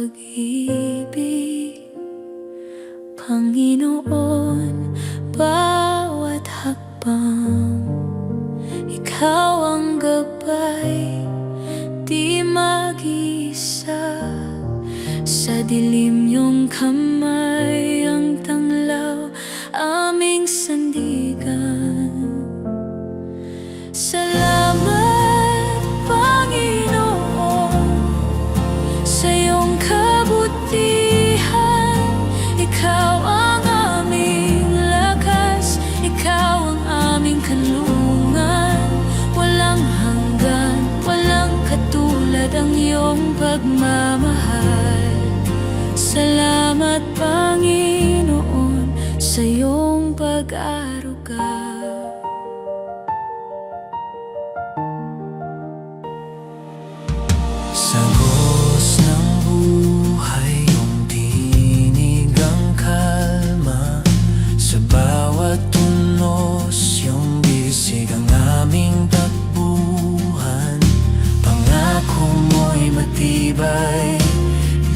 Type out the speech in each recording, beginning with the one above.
pag-ibig, Panginoon. Bawat hakbang, Ikaw ang gabay, di mag-isa. Sa dilim niyong kamay ang tanglaw, aming sandigan. Salamat, Panginoon, sa iyong kabutihan. Ikaw ang aming lakas, ikaw ang aming kanlungan. Walang hanggan, walang katulad ang iyong pagmamahal. Salamat, Panginoon, sa iyong pag-aruga. Sagos ng buhay, iyong tinig ang kalma. Sa bawat tunos, iyong bisig ang aming takbuhan. Pangako mo'y matibay,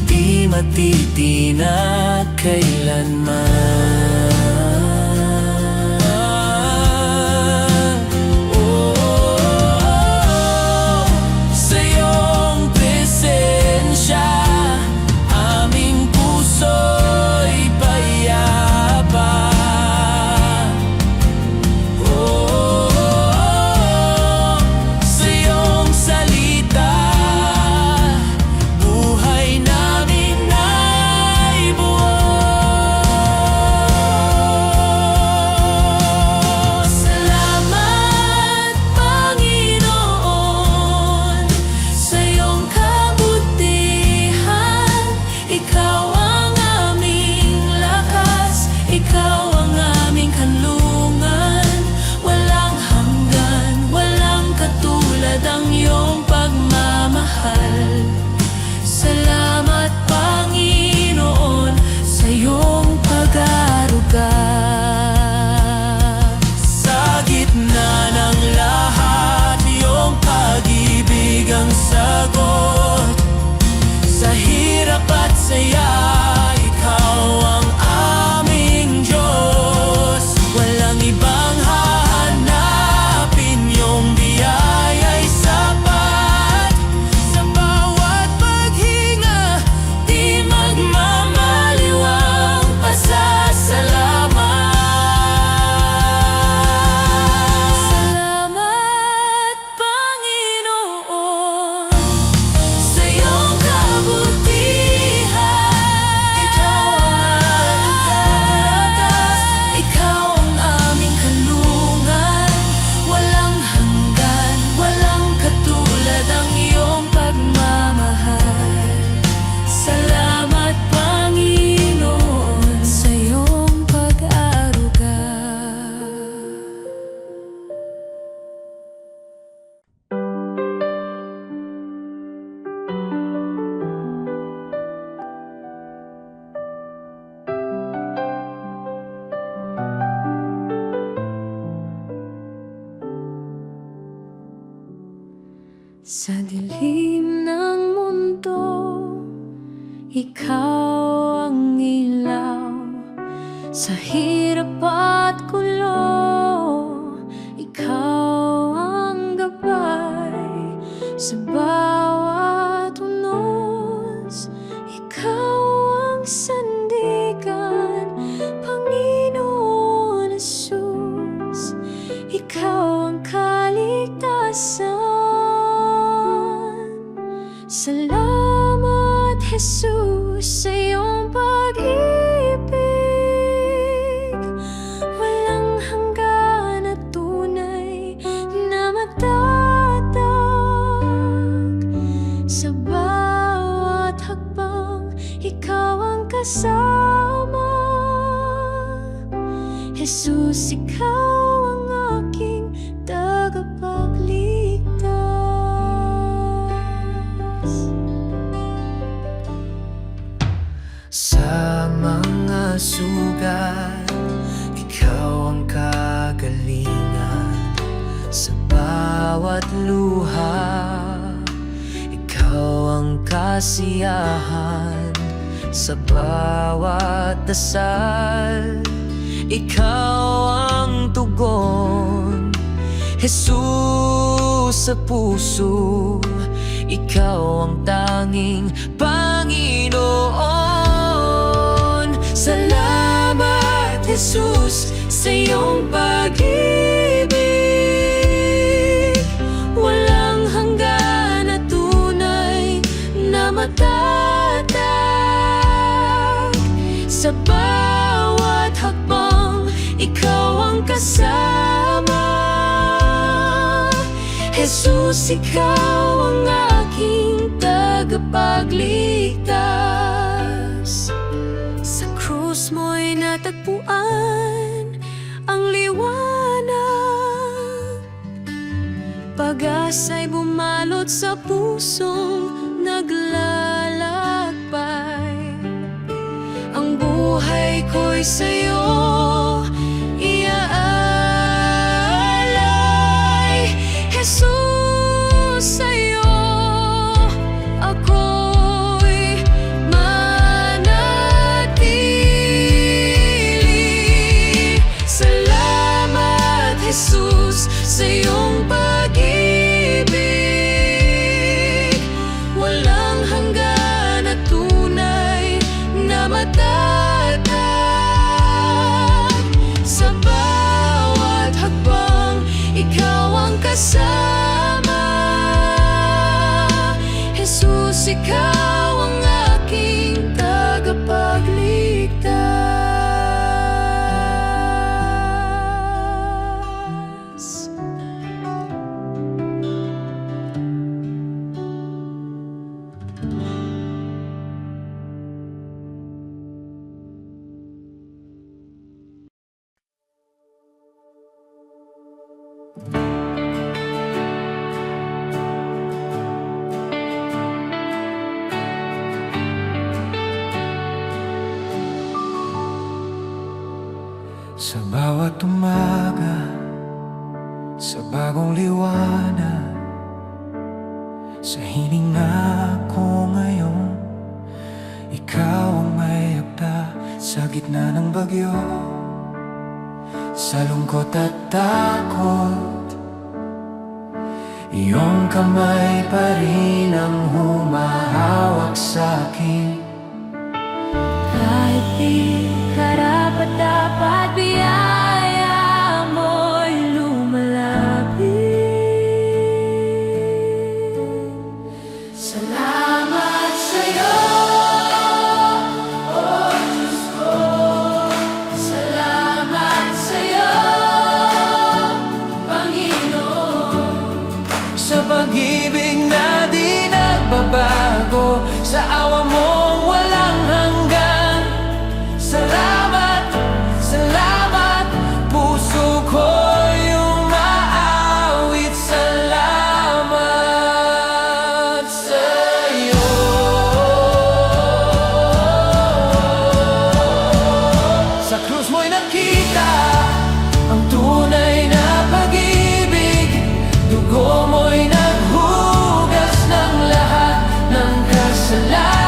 di matitinag kailanman. Salamat, Panginoon, sa iyong pag-aruga. Sa gitna ng lahat, iyong pag-ibig ang sagot. Sa hirap at saya, ikaw ang aming Diyos. Walang ibang hahanapin, iyong biyaya'y sapat. Sa bawat paghinga, di magmamaliwang pasasalamat. Salamat, Panginoon, sa iyong kabutihan. Ikaw ang lakas, ikaw ang aming kanlungan. Walang hanggan, walang katulad ang iyong pagmamahal. Salamat, Panginoon, sa iyong pag-aruga. Sa dilim ng mundo, ikaw ang ilaw. Sa hirap at gulo, ikaw ang gabay. Sa bawat unos, ikaw ang sandigan. Panginoon Jesus, ikaw ang kaligtasan. Salamat, Jesus, sa iyong pag-ibig. Walang hanggan at tunay na matatag. Sa bawat hakbang, ikaw ang kasama. Jesus, ikaw ang aking tagapagligtas. Sa mga sugat, ikaw ang kagalingan. Sa bawat luha, ikaw ang ang kasiyahan sa bawat dasal. Ikaw ang tugon, Jesus sa puso. Ikaw ang tanging Panginoon. Salamat, Jesus, sa iyong pag-ibig. Walang hanggan na tunay na matatag. Sa bawat hakbang, ikaw ang kasama. Jesus, ikaw ang aking tagapagligtas. Sa krus mo'y natagpuan ang liwanag. Pag-asa'y bumalot sa pusong naglalakbay. Ang buhay ko'y sa'yo iaalay. Jesus, sa'yo ako'y manatili. Salamat, Jesus, sa iyong pag-ibig. Walang hanggan na tunay na matatag. Sa bawat hakbang, ikaw ang kasama. Jesus, ikaw ang aking tagapagligtas. Sa bawat umaga, sa bagong liwanag, sa hininga ko ngayon, ikaw ang may akda sa gitna ng bagyo. Sa lungkot at takot, iyong kamay pa rin ang humahawak sa akin. Kahit di karapat-dapat, biyaya mo'y lumalapit. Salamat sa'yo, oh Diyos ko. Salamat sa'yo, Panginoon. Sa pag-ibig na di nagbabago, sa awa mong walang hanggan. Salamat, salamat, puso ko yung maawit. Salamat sa'yo. Sa krus mo'y nakita ang tunay na pag-ibig. Dugo mo'y naghugas ng lahat ng kasalanan.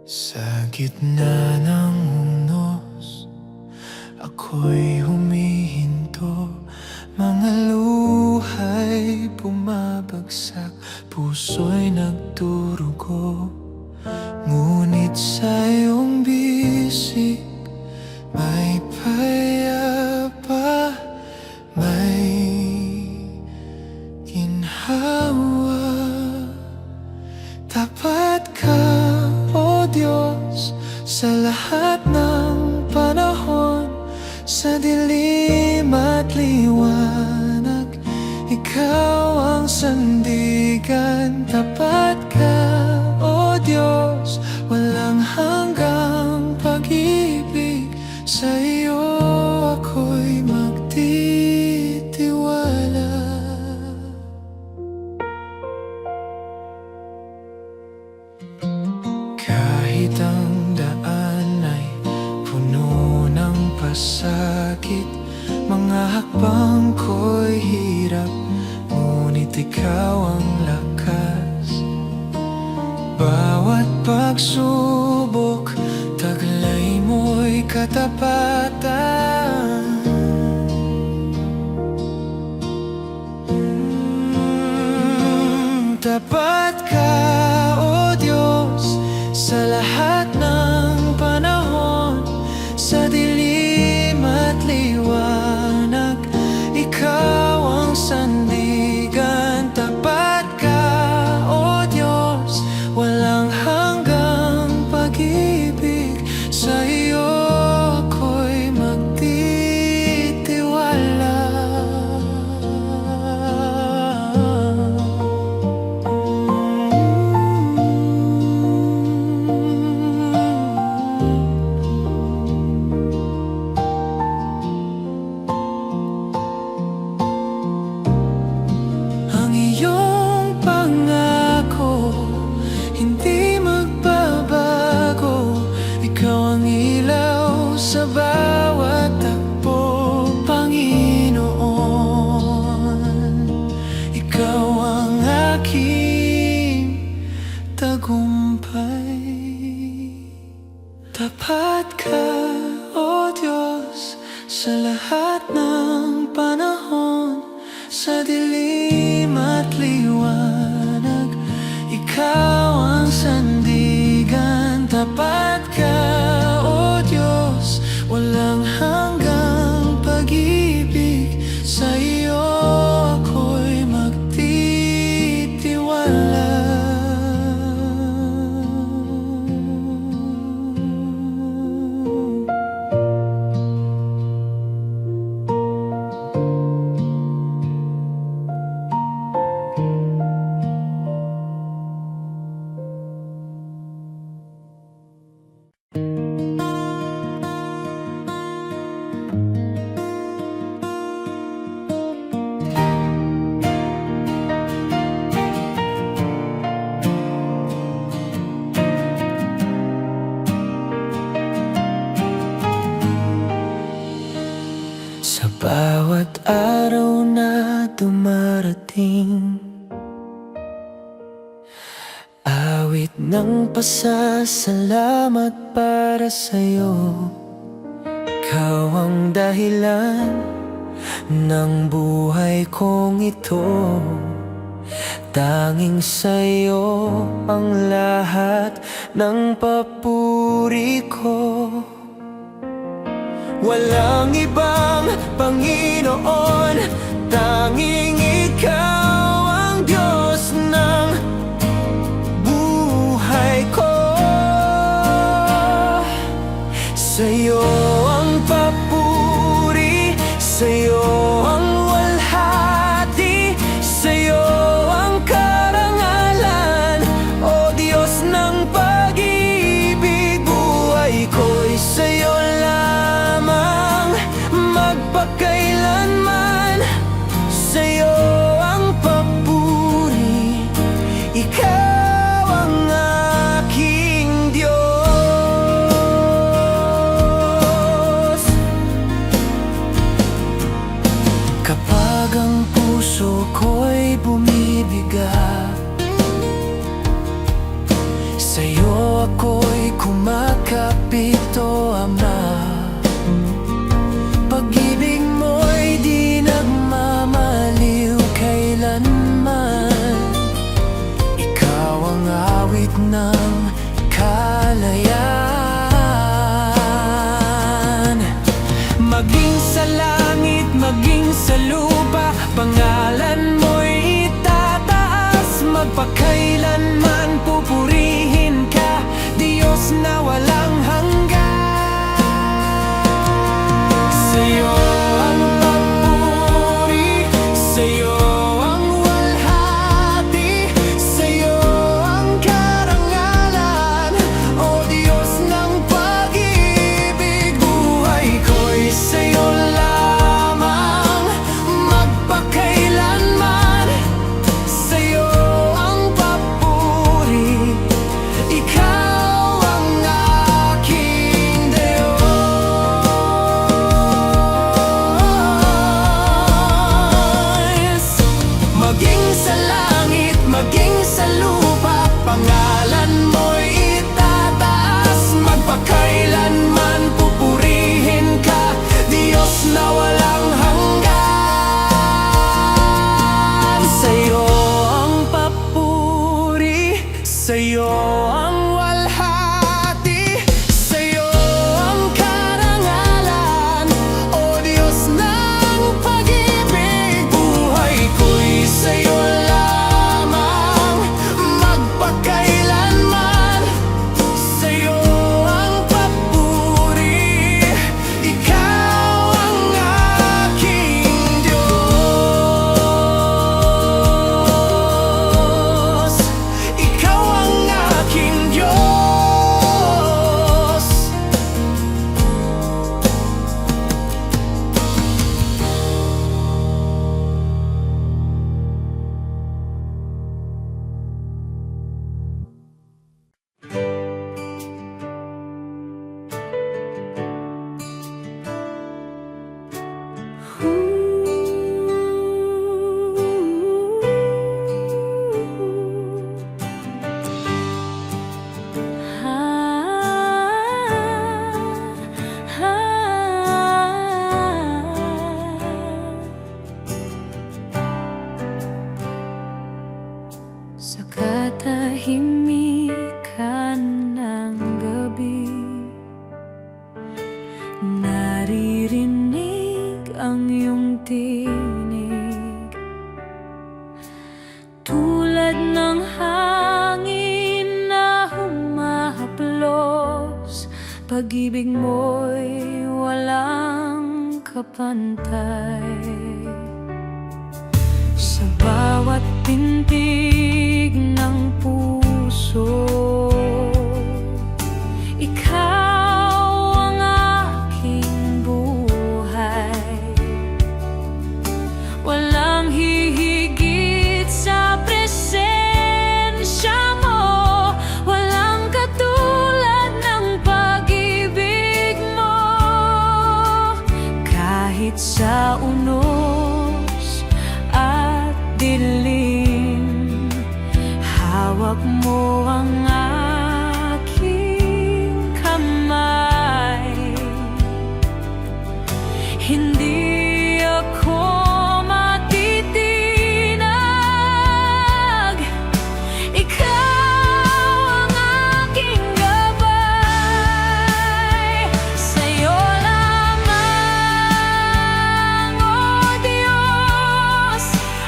Sa gitna ng unos, ako'y humihinto. Mga luha'y bumabagsak, puso'y nagdurugo. Ngunit sa iyong bisig, may payapa, may ginhawa. Tapat ka, O Diyos, sa lahat ng panahon. Sa dilim at liwanag, Ikaw ang sandigan. Tapat ka, O Diyos, walang hanggang pag-ibig. Sa iyo ako'y magtitiwala. Kahit ang daan ay puno ng pasakit, mga hakbang ko'y hirap, ngunit ikaw ang lakas. Bawat pagsubok, taglay mo'y katapatan. Tapat ka, O Diyos, sa lahat ng panahon. Sa dilim at liwanag, Ikaw ang sandigan. Tapat ka, O Diyos, walang hanggang pag-ibig. Sa iyo ako'y magtitiwala. Ang iyong pangako hindi magbabago. Ikaw ang ilaw sa bawat takbo, Panginoon. Ikaw ang aking tagumpay. Tapat ka, O Diyos, sa lahat ng panahon. Sa dilim at liwanag, Ikaw ang sandigan. Tapat ka, O Diyos, walang hanggang pag-ibig. Sa iyo ako'y magtitiwala. Sa bawat araw na dumarating, awit ng pasasalamat para sa'yo. Ikaw ang dahilan ng buhay kong ito. Tanging sa'yo ang lahat ng papuri ko. Walang ibang Panginoon, tanging Ikaw ang Diyos ng buhay ko. Sa'yo ang papuri, sa'yo ang walhati, sa'yo ang karangalan, O Diyos ng pag-ibig. Buhay ko'y sa'yo lamang, magpakailanman. Sa'yo tinig. Tulad ng hangin na humahaplos, pag-ibig mo'y walang kapantay. Sa bawat tintig ng puso, ikaw ang aking buhay. Walang hihigit sa presensya mo, walang katulad ng pag-ibig mo. Kahit sa unos at dilim, hawak mo ang aking kamay. Hindi ako matitinag, ikaw ang aking gabay. Sa'yo lamang, O Diyos,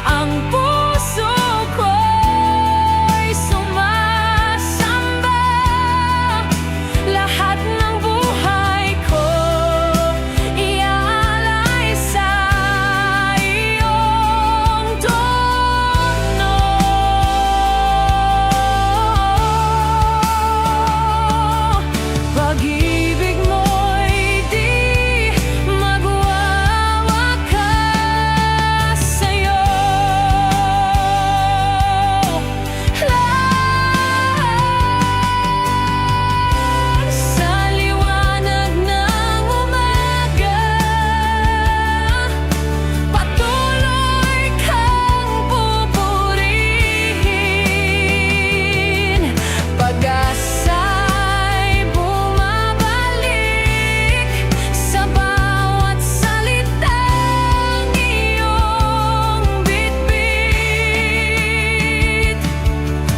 ang puso ko'y sumasamba. Lahat ng buhay ko iaalay sa iyong trono. Pag-ibig mo'y di magwawakas, sa'yo lang. Sa liwanag ng umaga, patuloy kang pupurihin. Pag-asa'y bumabalik sa bawat salitang iyong bitbit.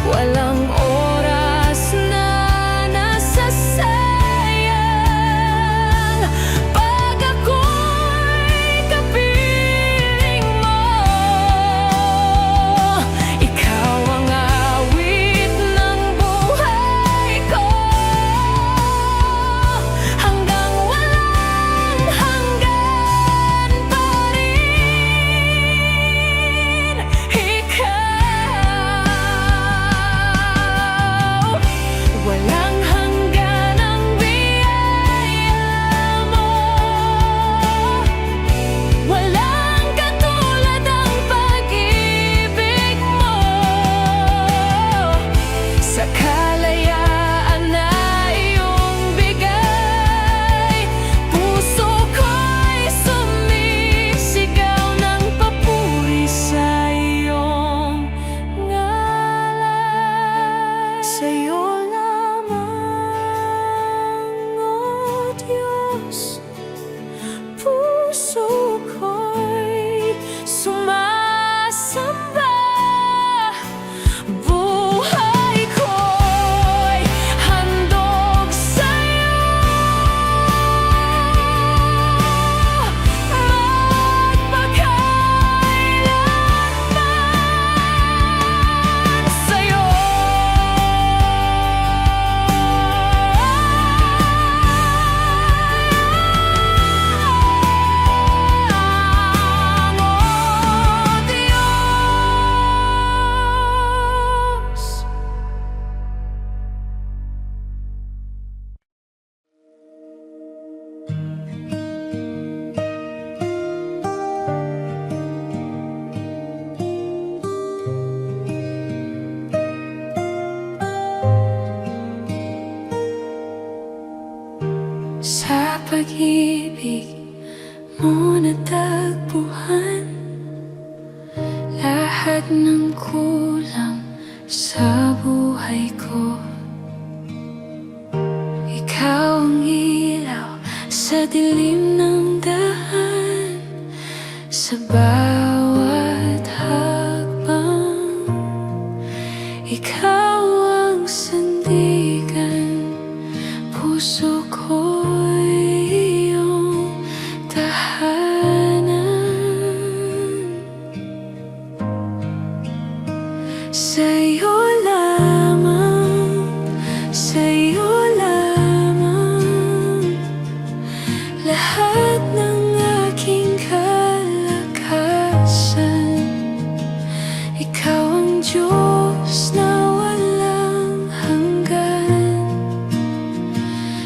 Walang oras na nasasayang pag ako'y kapiling mo. Ikaw ang awit ng buhay ko, hanggang walang hanggan pa rin. Ikaw, walang hanggan ang biyaya mo. Walang katulad ang pag-ibig mo. Sa kalayaan na iyong bigay, puso ko'y sumisigaw ng papuri sa iyong ngalan. Sa'yo lamang, O Diyos, puso ko'y sumasamba. Buhay ko'y handog sa'yo. Magpakailanman sa'yo. O Diyos. Sa pag-ibig mo natagpuan lahat ng kulang sa buhay ko. Ikaw ang ilaw sa dilim ng daan, sa bawat hakbang. Ikaw ang sandigan, puso ko'y iyong tahanan.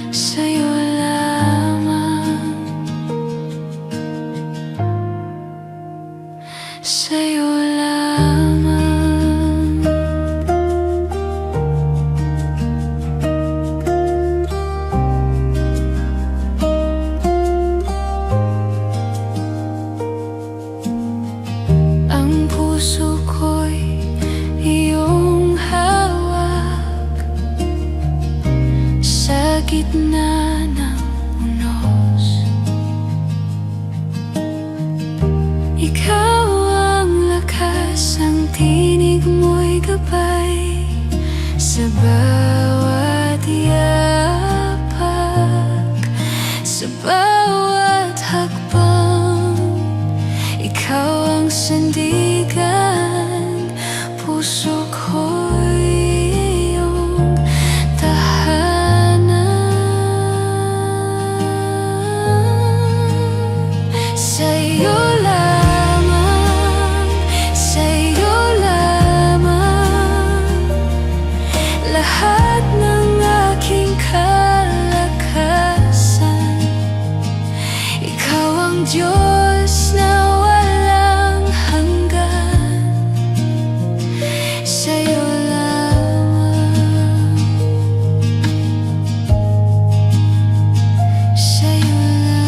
sa'yo lamang, sa'yo lamang. Ang puso ko'y iyong hawak sa gitna ng unos. Ikaw ang lakas, ang tinig mo'y gabay sa bawat yapak, sa bawat hakbang. Ikaw ang sandigan, puso ko'y iyong tahanan. Sa'yo lamang, sa'yo lamang, lahat ng aking kalakasan. Ikaw ang Diyos na walang hanggan, sa'yo lamang, sa'yo lamang.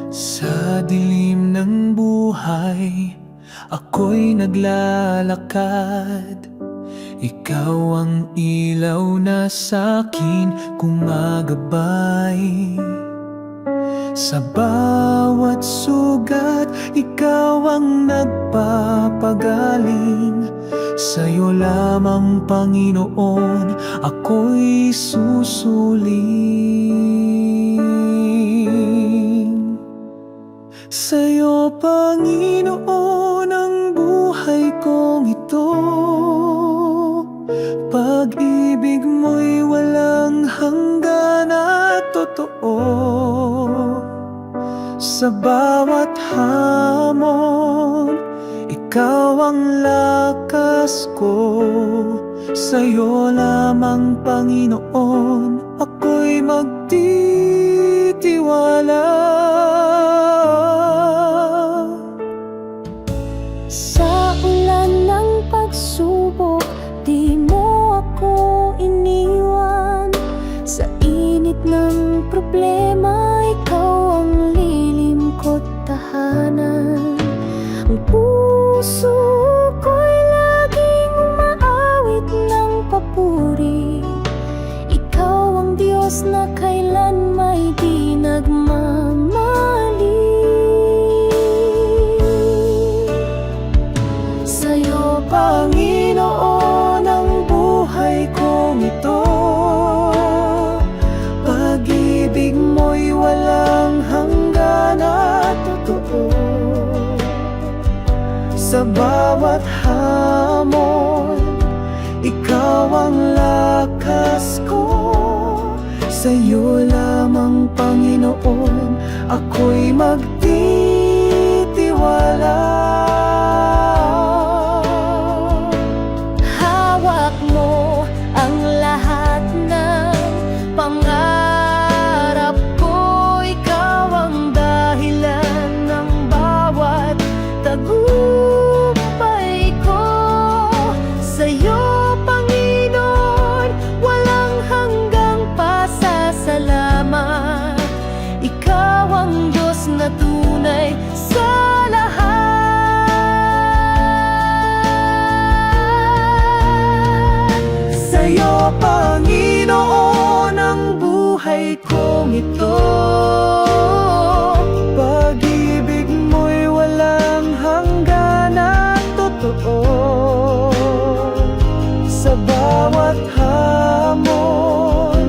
Sa dilim ng buhay, ako'y naglalakad. Ikaw ang ilaw na sa'kin gumagabay. Sa bawat sugat, ikaw ang nagpapagaling. Sa'yo lamang, Panginoon, ako'y susuling. Sa'yo, Panginoon, ang buhay kong ito. Pag-ibig mo'y walang hanggan at totoo. Sa bawat hamon, ikaw ang lakas ko. Sa'yo lamang, Panginoon, ako'y magtitiwala. Sa ulan ng pagsubok, di mo ako iniwan. Sa init ng problema, ikaw ang lilim ko't tahanan. Ang puso ko'y laging umaawit ng papuri. Ikaw ang Diyos na kailan may di nagmamali. Sa'yo, Panginoon, ang buhay kong ito. Pag-ibig mo'y walang hanggan at totoo. Sa bawat hamon, ikaw ang lakas ko. Sa'yo lamang, Panginoon, ako'y magtitiwala. Hawak mo ang lahat ng pangarap ko. Ikaw ang dahilan ng bawat tagumpay ko. Sa'yo, Panginoon, walang hanggang pasasalamat. Ikaw ang Diyos na tunay sa lahat. Sa'yo, Panginoon, ang buhay kong ito. Pag-ibig mo'y walang hanggan at totoo. Sa bawat hamon,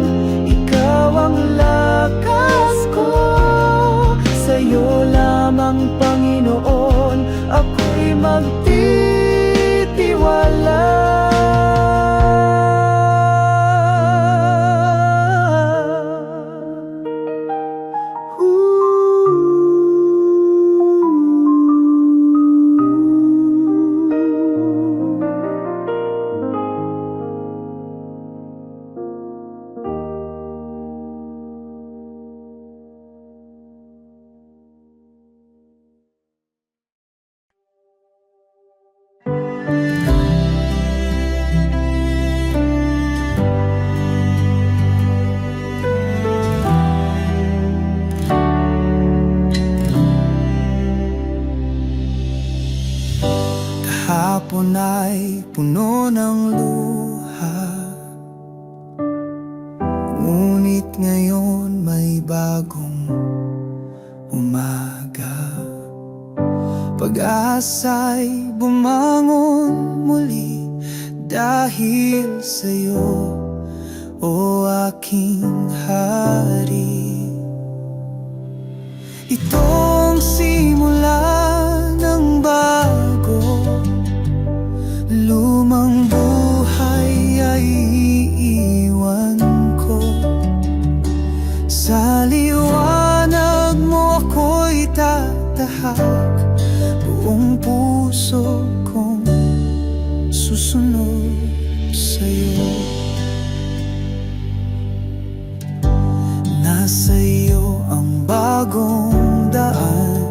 puno ng luha. Ngunit ngayon may bagong umaga. Pag-asa'y bumangon muli dahil sa'yo, o aking hari. Itong simula ng bago, lumang buhay ay iiwan ko. Sa liwanag mo ako'y tatahak, buong puso kong susunod sa'yo. Nasa iyo ang bagong daan,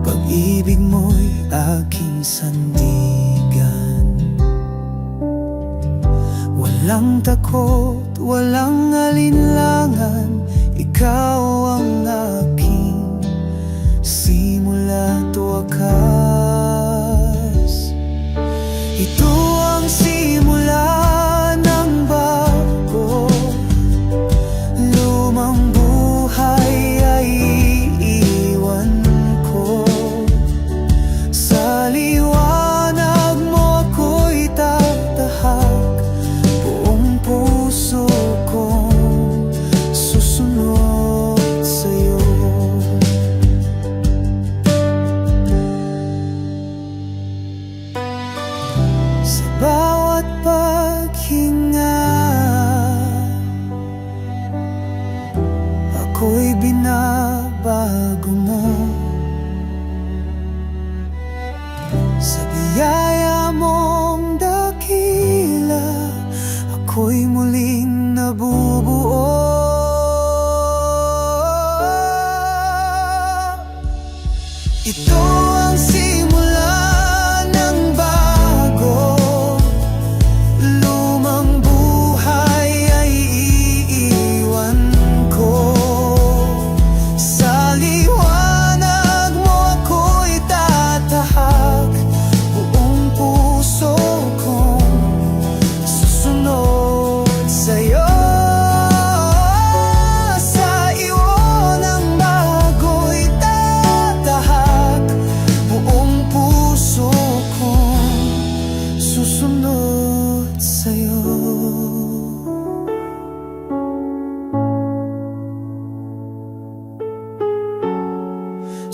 pag-ibig mo'y aking sandigan. Walang takot, walang alinlangan, ikaw ang aking simula't wakas. Ito ang simula ng bago, lumang buhay ay iiwan ko. Sa liwanag mo ako'y tatahak, buong puso kong susunod sa'yo. Sa bawat paghinga, ako'y binabago mo. Sa biyaya mong dakila, ako'y muling nabubuo. Ito ang simula ng bago, lumang buhay ay iiwan ko. Sa liwanag mo ako'y tatahak, buong puso kong susunod sa'yo. Sa iyo ng bago'y tatahak, buong puso kong susunod sa'yo.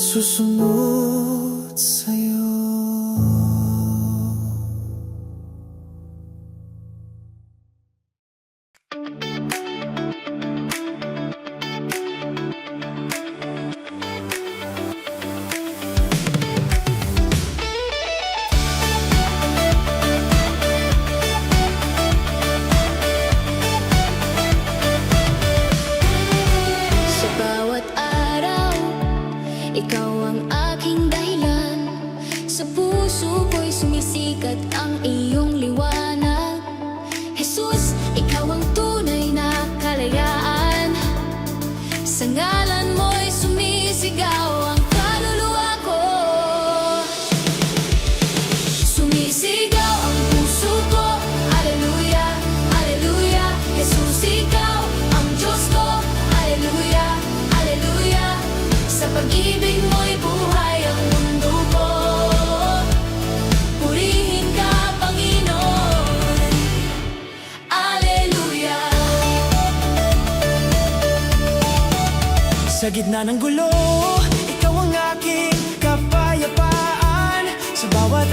Susunod sa'yo. Sa bawat araw, ikaw ang aking dahilan. Sa puso ko'y sumisikat ang iyong liwanag. Jesus, ikaw ang tunay na kalayaan. Sa ngalan mo'y sumisigaw ang kaluluwa ko. Sumisigaw ang puso ko, Alleluia, Alleluia. Jesus, ikaw ang Diyos ko, Alleluia, Alleluia. Sa pag-ibig mo'y buhay ang mundo ko. Purihin ka, Panginoon, Alleluia. Sa gitna ng gulo, ikaw ang aking kapayapaan. Sa bawat